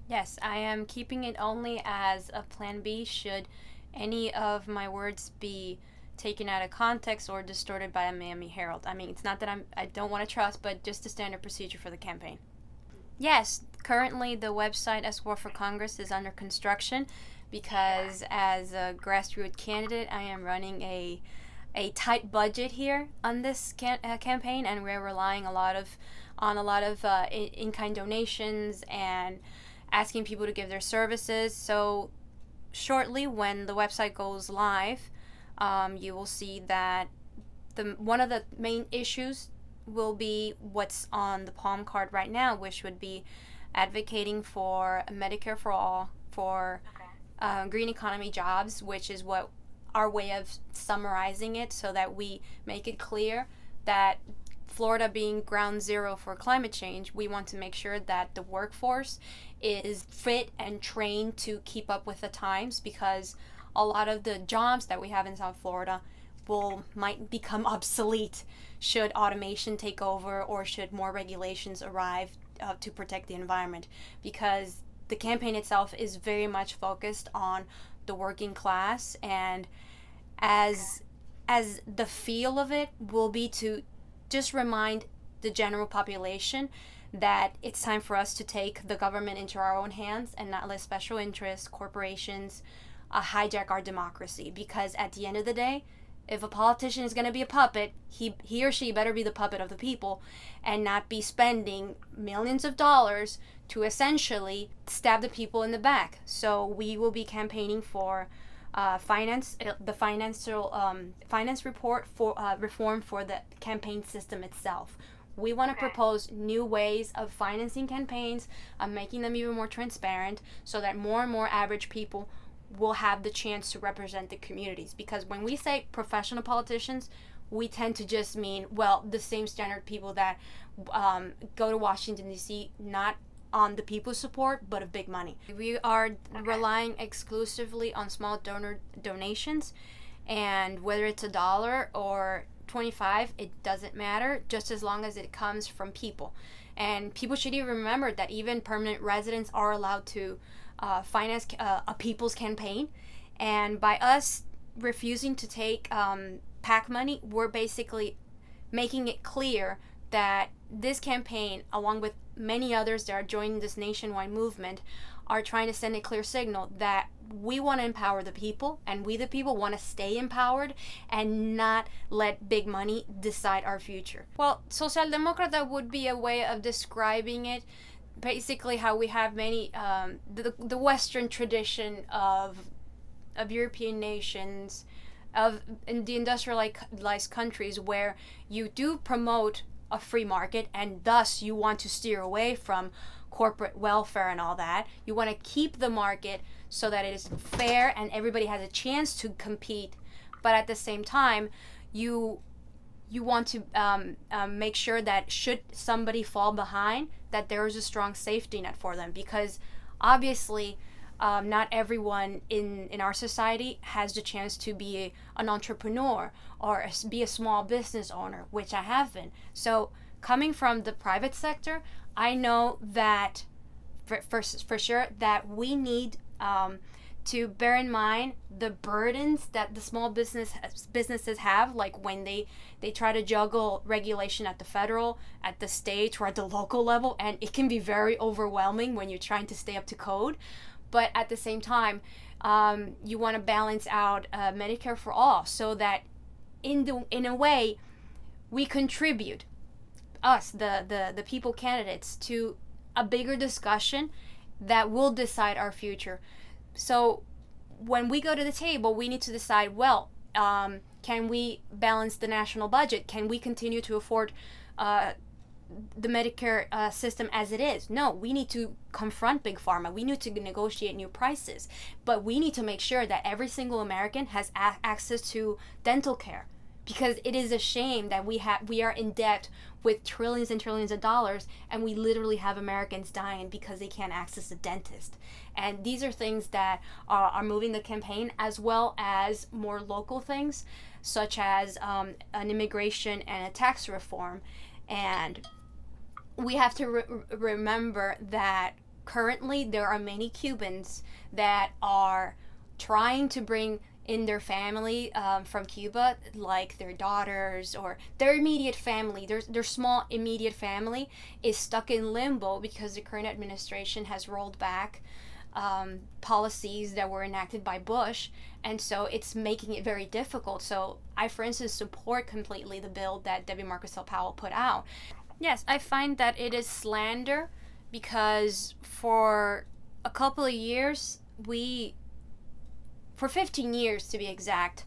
Yes, I am keeping it only as a plan B should any of my words be taken out of context or distorted by a Miami Herald. I mean, it's not that I don't want to trust, but just the standard procedure for the campaign. Yes, currently the website Escobar for Congress is under construction because as a grassroots candidate, I am running a tight budget here on this campaign, and we're relying a lot of in-kind donations and asking people to give their services. So shortly, when the website goes live, you will see that the one of the main issues will be what's on the palm card right now, which would be advocating for Medicare for all, for green economy jobs, which is what our way of summarizing it so that we make it clear that Florida being ground zero for climate change, we want to make sure that the workforce is fit and trained to keep up with the times because a lot of the jobs that we have in South Florida might become obsolete should automation take over or should more regulations arrive to protect the environment because the campaign itself is very much focused on the working class and as the feel of it will be to just remind the general population that it's time for us to take the government into our own hands and not let special interests, corporations hijack our democracy. Because at the end of the day, if a politician is going to be a puppet, he or she better be the puppet of the people and not be spending millions of dollars to essentially stab the people in the back. So we will be campaigning for the finance report for reform for the campaign system itself. We want to propose new ways of financing campaigns, of making them even more transparent, so that more and more average people will have the chance to represent the communities. Because when we say professional politicians, we tend to just mean, well, the same standard people that go to Washington, D.C., not on the people's support, but of big money. We are relying exclusively on small donor donations, and whether it's $1 or 25, it doesn't matter, just as long as it comes from people. And people should even remember that even permanent residents are allowed to finance a people's campaign. And by us refusing to take PAC money, we're basically making it clear that this campaign, along with many others that are joining this nationwide movement, are trying to send a clear signal that we want to empower the people and we the people want to stay empowered and not let big money decide our future. Well, socialdemocrata would be a way of describing it, basically how we have many the Western tradition of European nations, of in the industrialized countries where you do promote a free market and thus you want to steer away from corporate welfare and all that. You want to keep the market so that it is fair and everybody has a chance to compete, but at the same time you want to make sure that should somebody fall behind, that there is a strong safety net for them, because obviously not everyone in our society has the chance to be an entrepreneur or be a small business owner, which I have been. So coming from the private sector, I know that for sure that we need to bear in mind the burdens that the small businesses have, like when they try to juggle regulation at the federal, at the state, or at the local level, and it can be very overwhelming when you're trying to stay up to code. But at the same time, you want to balance out Medicare for all, so that in a way we contribute, us the people candidates, to a bigger discussion that will decide our future. So when we go to the table, we need to decide, well, can we balance the national budget? Can we continue to afford the Medicare system as it is? No, we need to confront Big Pharma. We need to negotiate new prices. But we need to make sure that every single American has access to dental care. Because it is a shame that we are in debt with trillions and trillions of dollars, and we literally have Americans dying because they can't access a dentist. And these are things that are moving the campaign, as well as more local things, such as an immigration and a tax reform. And we have to remember that currently there are many Cubans that are trying to bring in their family from Cuba, like their daughters or their immediate family, their small immediate family is stuck in limbo because the current administration has rolled back policies that were enacted by Bush, and so it's making it very difficult. So I, for instance, support completely the bill that Debbie Marcus Powell put out. Yes, I find that it is slander because for a couple of years, for 15 years to be exact,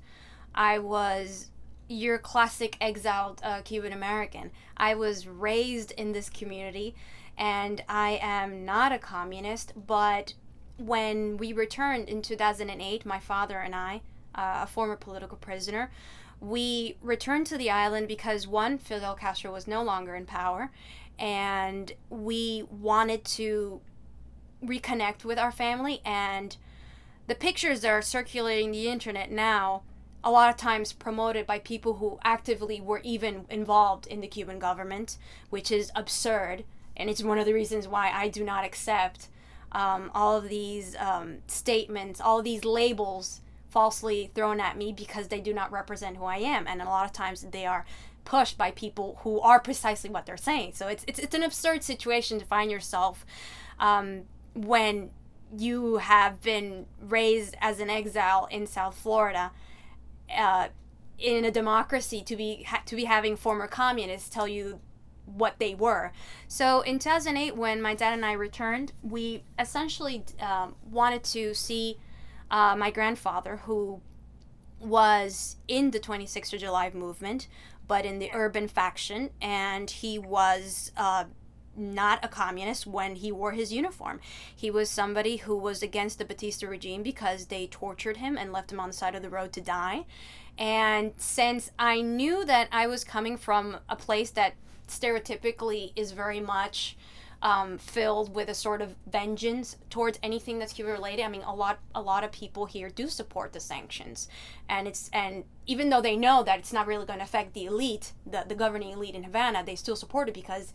I was your classic exiled Cuban American. I was raised in this community and I am not a communist, but when we returned in 2008, my father and I, a former political prisoner, we returned to the island because one, Fidel Castro was no longer in power, and we wanted to reconnect with our family. And the pictures that are circulating the internet now, a lot of times promoted by people who actively were even involved in the Cuban government, which is absurd. And it's one of the reasons why I do not accept all of these statements, all of these labels falsely thrown at me because they do not represent who I am. And a lot of times they are pushed by people who are precisely what they're saying. So it's an absurd situation to find yourself when you have been raised as an exile in South Florida in a democracy to be having former communists tell you what they were. So in 2008, when my dad and I returned, we essentially wanted to see my grandfather, who was in the 26th of July movement, but in the urban faction, and he was not a communist when he wore his uniform. He was somebody who was against the Batista regime because they tortured him and left him on the side of the road to die. And since I knew that I was coming from a place that stereotypically is very much filled with a sort of vengeance towards anything that's Cuba related. I mean, a lot of people here do support the sanctions, and even though they know that it's not really going to affect the elite, the governing elite in Havana, they still support it because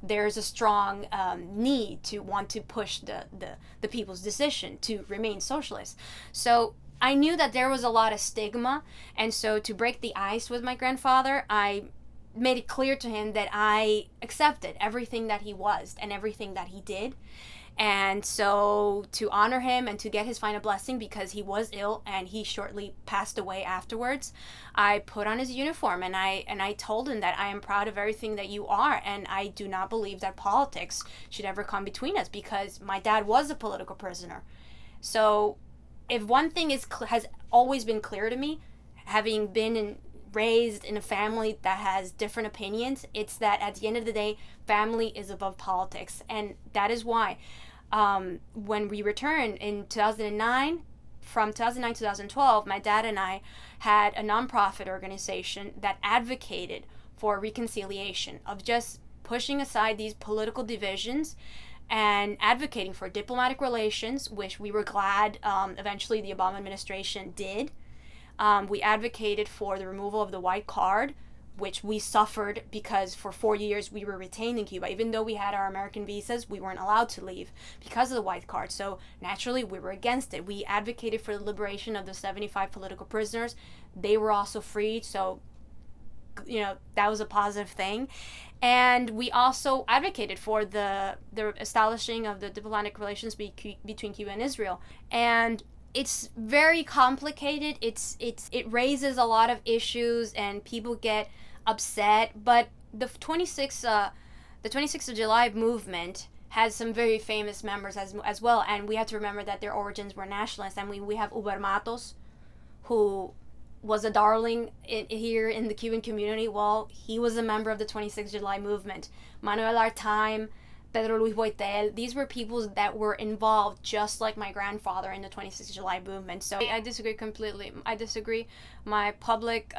there's a strong need to want to push the people's decision to remain socialist. So I knew that there was a lot of stigma, and so to break the ice with my grandfather, I made it clear to him that I accepted everything that he was and everything that he did. And so to honor him and to get his final blessing, because he was ill and he shortly passed away afterwards, I put on his uniform and I told him that I am proud of everything that you are, and I do not believe that politics should ever come between us, because my dad was a political prisoner. So if one thing has always been clear to me, having been raised in a family that has different opinions, it's that at the end of the day, family is above politics. And that is why when we returned in 2009, from 2009 to 2012, my dad and I had a nonprofit organization that advocated for reconciliation, of just pushing aside these political divisions and advocating for diplomatic relations, which we were glad eventually the Obama administration did. We advocated for the removal of the white card, which we suffered because for 4 years we were retained in Cuba. Even though we had our American visas, we weren't allowed to leave because of the white card. So naturally, we were against it. We advocated for the liberation of the 75 political prisoners. They were also freed. So, that was a positive thing. And we also advocated for the establishing of the diplomatic relations between Cuba and Israel. And it's very complicated. It raises a lot of issues and people get upset. But the 26th of July movement has some very famous members as well, and we have to remember that their origins were nationalist. And we have Uber Matos, who was a darling here in the Cuban community. Well, he was a member of the 26th of July movement. Manuel Artaim, Pedro Luis Boitel, these were people that were involved just like my grandfather in the 26th of July movement. So I disagree completely. I disagree. My public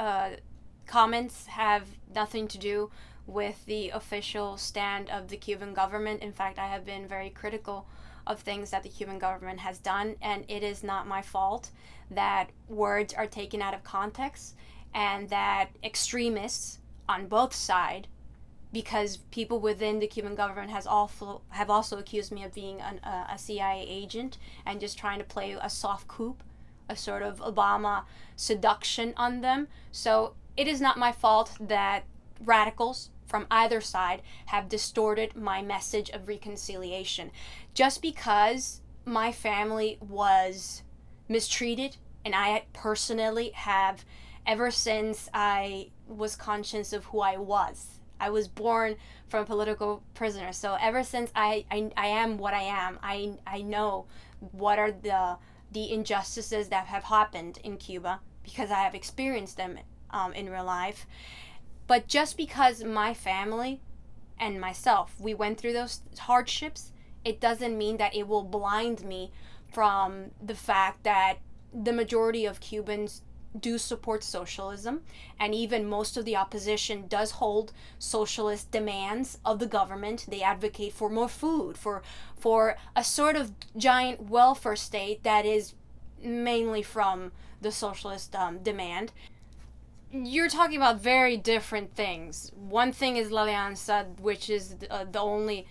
comments have nothing to do with the official stand of the Cuban government. In fact, I have been very critical of things that the Cuban government has done, and it is not my fault that words are taken out of context and that extremists on both sides because people within the Cuban government have also accused me of being a CIA agent and just trying to play a soft coup, a sort of Obama seduction on them. So it is not my fault that radicals from either side have distorted my message of reconciliation. Just because my family was mistreated, and I personally have, ever since I was conscious of who I was. I was born from a political prisoner. So ever since I am what I am, I know what are the injustices that have happened in Cuba because I have experienced them in real life. But just because my family and myself, we went through those hardships, it doesn't mean that it will blind me from the fact that the majority of Cubans do support socialism, and even most of the opposition does hold socialist demands of the government. They advocate for more food, for a sort of giant welfare state that is mainly from the socialist demand. You're talking about very different things. One thing is La Alianza, which is the only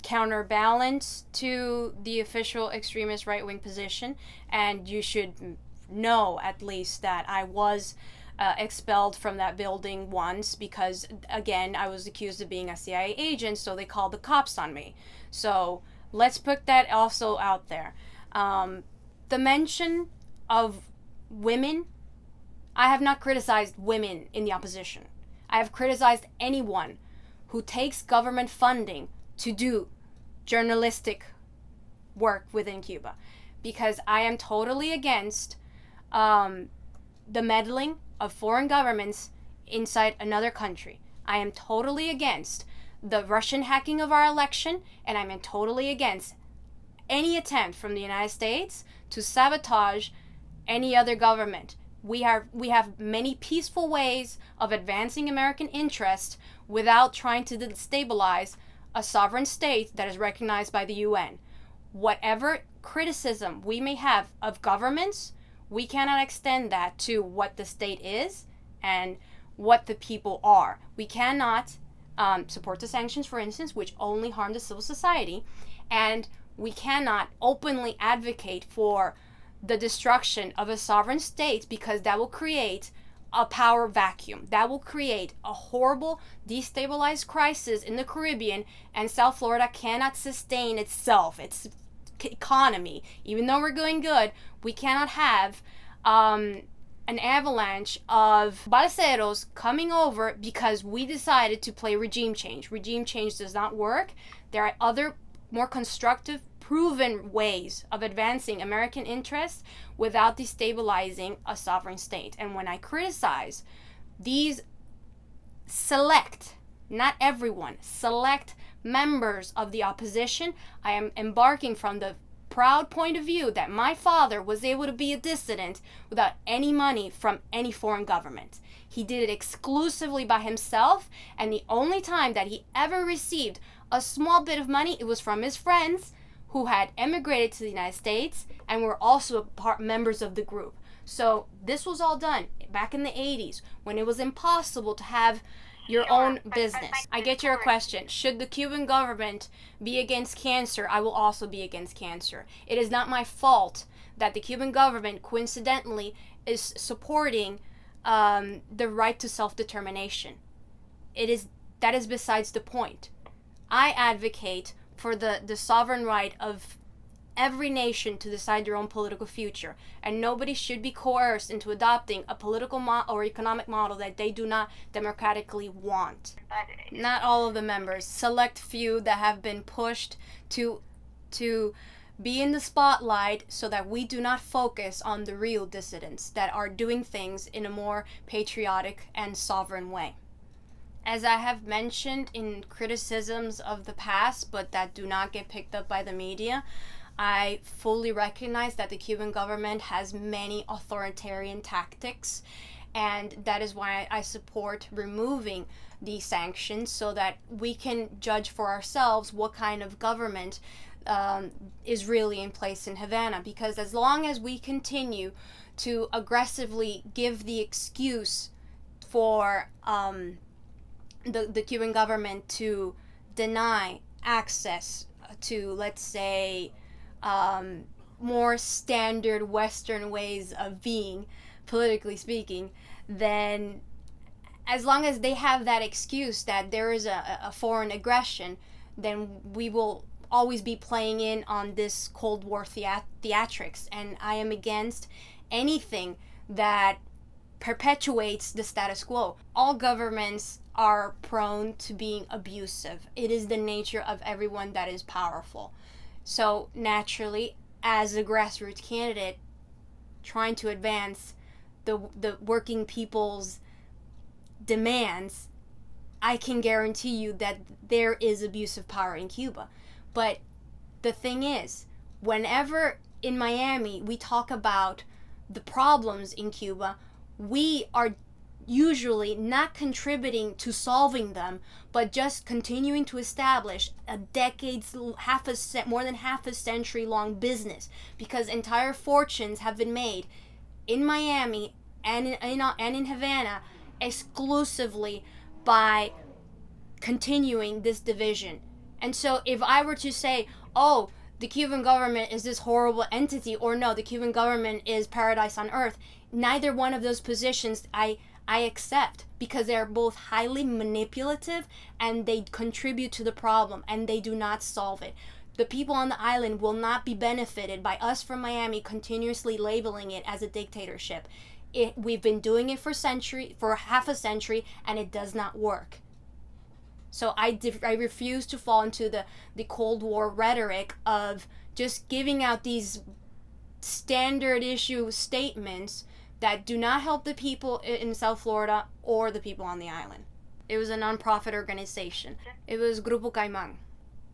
counterbalance to the official extremist right-wing position, and you should know at least that I was expelled from that building once because, again, I was accused of being a CIA agent, so they called the cops on me. So let's put that also out there. The mention of women, I have not criticized women in the opposition. I have criticized anyone who takes government funding to do journalistic work within Cuba, because I am totally against the meddling of foreign governments inside another country. I am totally against the Russian hacking of our election, and I'm totally against any attempt from the United States to sabotage any other government. We have many peaceful ways of advancing American interests without trying to destabilize a sovereign state that is recognized by the UN. Whatever criticism we may have of governments, we cannot extend that to what the state is and what the people are. We cannot support the sanctions, for instance, which only harm the civil society, and we cannot openly advocate for the destruction of a sovereign state, because that will create a power vacuum. That will create a horrible destabilized crisis in the Caribbean, and South Florida cannot sustain itself, its economy. Even though we're going good, we cannot have an avalanche of balseros coming over because we decided to play regime change. Regime change does not work. There are other more constructive, proven ways of advancing American interests without destabilizing a sovereign state. And when I criticize these select, not everyone, select members of the opposition, I am embarking from the proud point of view that my father was able to be a dissident without any money from any foreign government. He did it exclusively by himself, and the only time that he ever received a small bit of money, it was from his friends who had emigrated to the United States and were also members of the group. So this was all done back in the 80s when it was impossible to have your own business. I get your question. Should the Cuban government be against cancer? I will also be against cancer. It is not my fault that the Cuban government coincidentally is supporting the right to self-determination. That is besides the point. I advocate for the sovereign right of every nation to decide their own political future, and nobody should be coerced into adopting a political or economic model that they do not democratically want. Not all of the members, select few that have been pushed to be in the spotlight so that we do not focus on the real dissidents that are doing things in a more patriotic and sovereign way. As I have mentioned in criticisms of the past, but that do not get picked up by the media, I fully recognize that the Cuban government has many authoritarian tactics, and that is why I support removing these sanctions so that we can judge for ourselves what kind of government is really in place in Havana. Because as long as we continue to aggressively give the excuse for the Cuban government to deny access to, let's say, more standard Western ways of being, politically speaking, then as long as they have that excuse that there is a foreign aggression, then we will always be playing in on this Cold War theatrics. And I am against anything that perpetuates the status quo. All governments are prone to being abusive. It is the nature of everyone that is powerful. So naturally, as a grassroots candidate trying to advance the working people's demands, I can guarantee you that there is abusive power in Cuba. But the thing is, whenever in Miami we talk about the problems in Cuba, we are usually not contributing to solving them, but just continuing to establish a more than half a century long business, because entire fortunes have been made in Miami and in Havana exclusively by continuing this division. And so if I were to say, oh, the Cuban government is this horrible entity, or no, the Cuban government is paradise on earth, neither one of those positions I accept, because they're both highly manipulative and they contribute to the problem and they do not solve it. The people on the island will not be benefited by us from Miami continuously labeling it as a dictatorship. We've been doing it for half a century, and it does not work. So I refuse to fall into the Cold War rhetoric of just giving out these standard issue statements that do not help the people in South Florida or the people on the island. It was a non-profit organization. It was Grupo Caimán.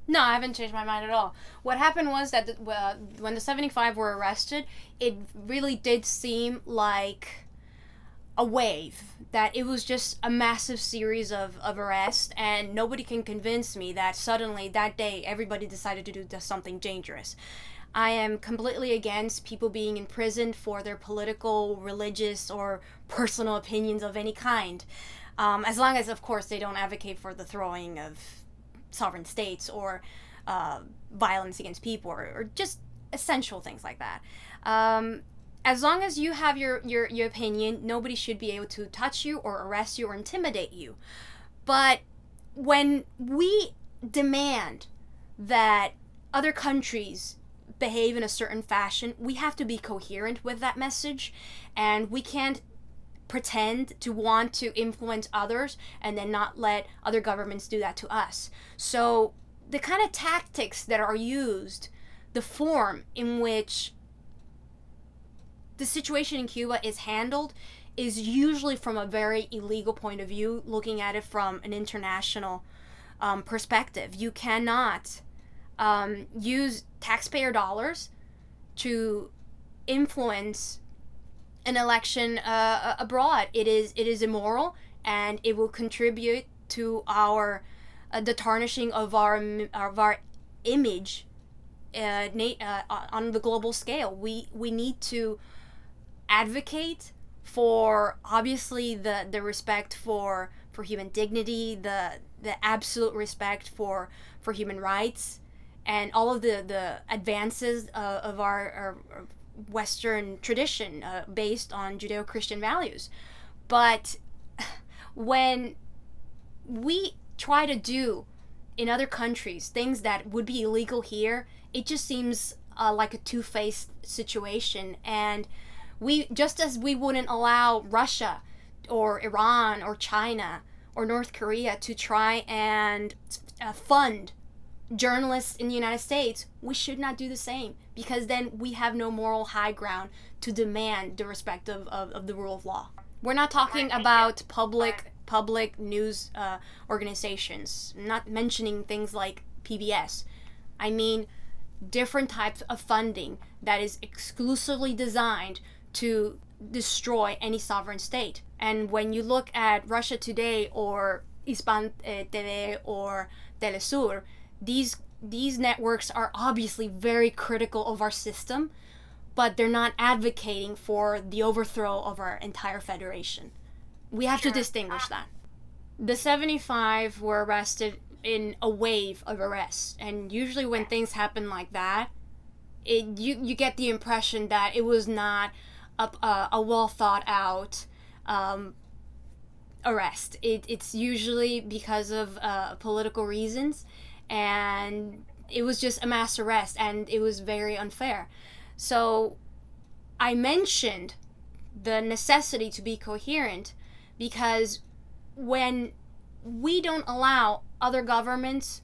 No, I haven't changed my mind at all. What happened was that when the 75 were arrested, it really did seem like a wave, that it was just a massive series of arrests, and nobody can convince me that suddenly that day everybody decided to do something dangerous. I am completely against people being imprisoned for their political, religious, or personal opinions of any kind, as long as, of course, they don't advocate for the throwing of sovereign states or violence against people, or just essential things like that. As long as you have your opinion, nobody should be able to touch you or arrest you or intimidate you. But when we demand that other countries behave in a certain fashion, we have to be coherent with that message, and we can't pretend to want to influence others and then not let other governments do that to us. So the kind of tactics that are used, the form in which the situation in Cuba is handled, is usually from a very illegal point of view, looking at it from an international perspective. You cannot use taxpayer dollars to influence an election abroad. It is immoral, and it will contribute to the tarnishing of our image on the global scale. We need to advocate for, obviously, the respect for human dignity, the absolute respect for human rights, and all of the advances of our Western tradition based on Judeo-Christian values. But when we try to do in other countries things that would be illegal here, it just seems like a two-faced situation. And just as we wouldn't allow Russia or Iran or China or North Korea to try and fund journalists in the United States, we should not do the same, because then we have no moral high ground to demand the respect of the rule of law. We're not talking about public news organizations, not mentioning things like PBS. I mean different types of funding that is exclusively designed to destroy any sovereign state. And when you look at Russia Today or Hispan TV or Telesur, these networks are obviously very critical of our system, but they're not advocating for the overthrow of our entire federation. We have to distinguish that. The 75 were arrested in a wave of arrests, and usually when things happen like that, you get the impression that it was not a well thought out um, arrest. It's usually because of political reasons, and it was just a mass arrest, and it was very unfair. So I mentioned the necessity to be coherent because when we don't allow other governments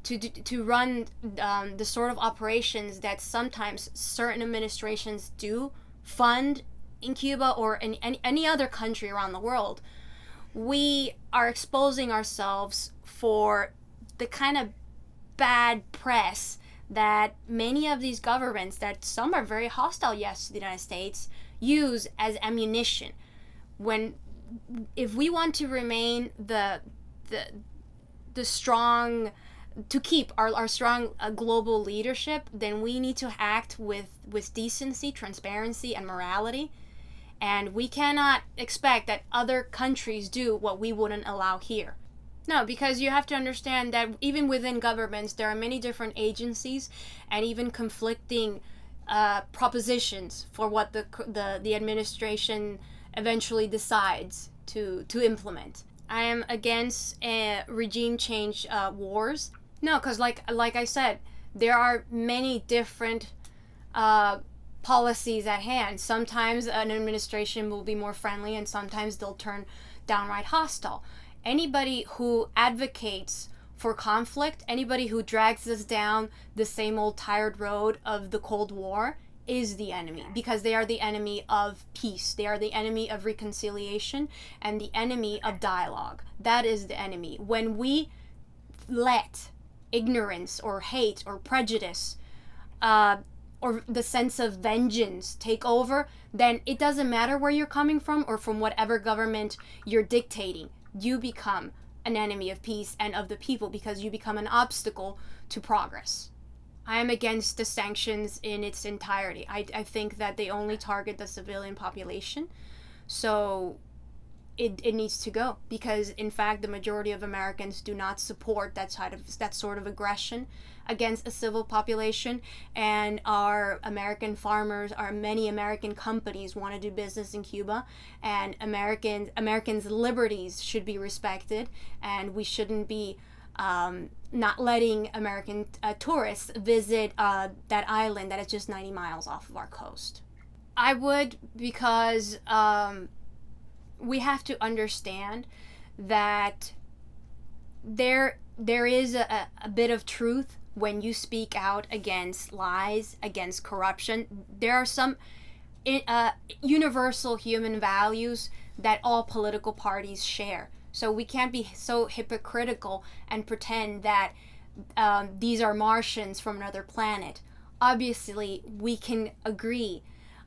to run the sort of operations that sometimes certain administrations do fund in Cuba or in any other country around the world, we are exposing ourselves for the kind of bad press that many of these governments, that some are very hostile, yes, to the United States, use as ammunition. When if we want to remain the strong, to keep our strong global leadership, then we need to act with decency, transparency, and morality. And we cannot expect that other countries do what we wouldn't allow here. No, because you have to understand that even within governments, there are many different agencies and even conflicting propositions for what the administration eventually decides to implement. I am against regime change wars. No, because like I said, there are many different policies at hand. Sometimes an administration will be more friendly, and sometimes they'll turn downright hostile. Anybody who advocates for conflict, anybody who drags us down the same old tired road of the Cold War, is the enemy, because they are the enemy of peace. They are the enemy of reconciliation and the enemy of dialogue. That is the enemy. When we let ignorance or hate or prejudice or the sense of vengeance take over, then it doesn't matter where you're coming from or from whatever government you're dictating. You become an enemy of peace and of the people because you become an obstacle to progress. I am against the sanctions in its entirety. I think that they only target the civilian population. So it needs to go, because in fact the majority of Americans do not support that sort of aggression against a civil population, and our American farmers, our many American companies want to do business in Cuba, and Americans' liberties should be respected, and we shouldn't be not letting American tourists visit that island that is just 90 miles off of our coast. I would, because we have to understand that there is a bit of truth when you speak out against lies, against corruption. There are some universal human values that all political parties share. So we can't be so hypocritical and pretend that these are Martians from another planet. Obviously, we can agree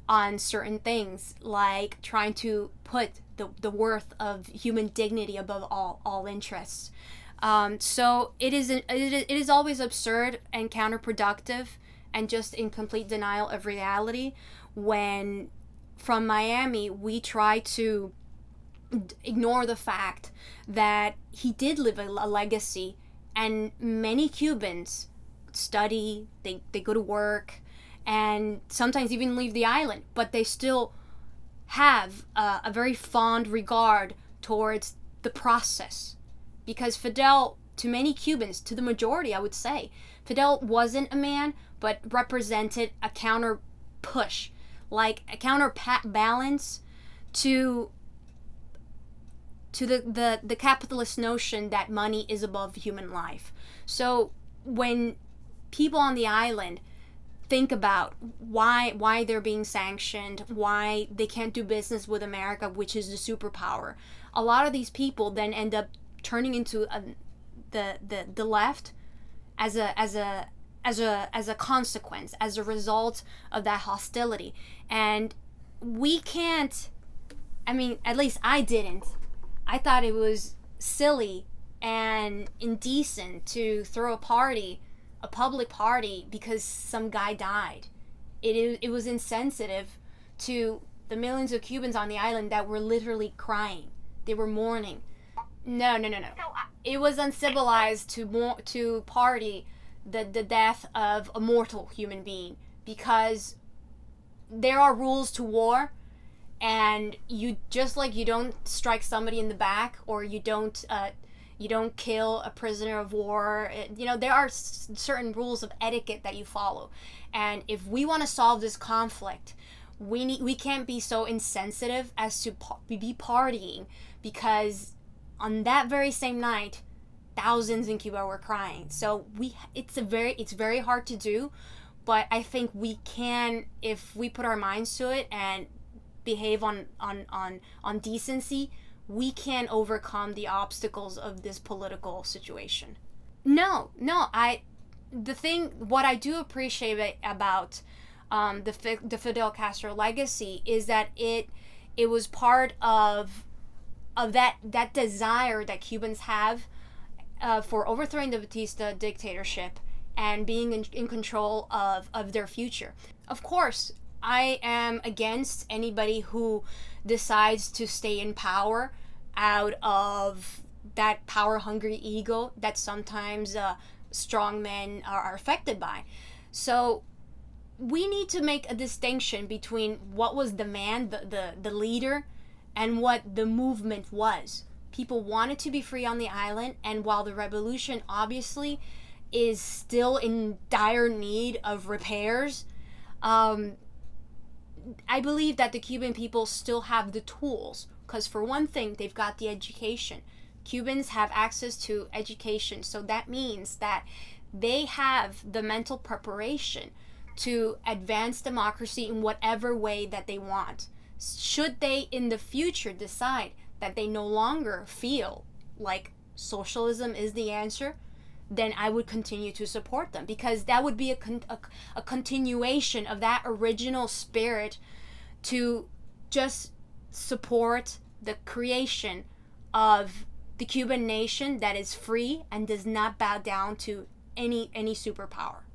on certain things, like trying to put the worth of human dignity above all interests. So it is always absurd and counterproductive and just in complete denial of reality when from Miami we try to ignore the fact that he did leave a legacy, and many Cubans study, they go to work, and sometimes even leave the island, but they still have a very fond regard towards the process. Because Fidel, to many Cubans, to the majority I would say, Fidel wasn't a man, but represented a counter push, like a counterbalance to the capitalist notion that money is above human life. So when people on the island think about why they're being sanctioned, why they can't do business with America, which is the superpower, a lot of these people then end up turning into the left as a consequence, as a result of that hostility. And we can't, I mean, at least I didn't. I thought it was silly and indecent to throw a public party, because some guy died. It was insensitive to the millions of Cubans on the island that were literally crying. They were mourning. No, no, no, no. So It was uncivilized to party the death of a mortal human being, because there are rules to war, and you just like you don't strike somebody in the back, or you don't kill a prisoner of war. There are certain rules of etiquette that you follow, and if we want to solve this conflict, we can't be so insensitive as to be partying, because on that very same night, thousands in Cuba were crying. So it's very hard to do, but I think we can, if we put our minds to it and behave on decency, we can overcome the obstacles of this political situation. No, no, what I do appreciate about the Fidel Castro legacy is that it was part of that desire that Cubans have for overthrowing the Batista dictatorship and being in control of their future. Of course, I am against anybody who decides to stay in power out of that power hungry ego that sometimes strong men are affected by. So we need to make a distinction between what was the man, the leader, and what the movement was. People wanted to be free on the island, and while the revolution obviously is still in dire need of repairs, um, I believe that the Cuban people still have the tools. Because, for one thing, they've got the education. Cubans have access to education, so that means that they have the mental preparation to advance democracy in whatever way that they want. Should they in the future decide that they no longer feel like socialism is the answer, then I would continue to support them, because that would be a continuation of that original spirit to just support the creation of the Cuban nation that is free and does not bow down to any superpower.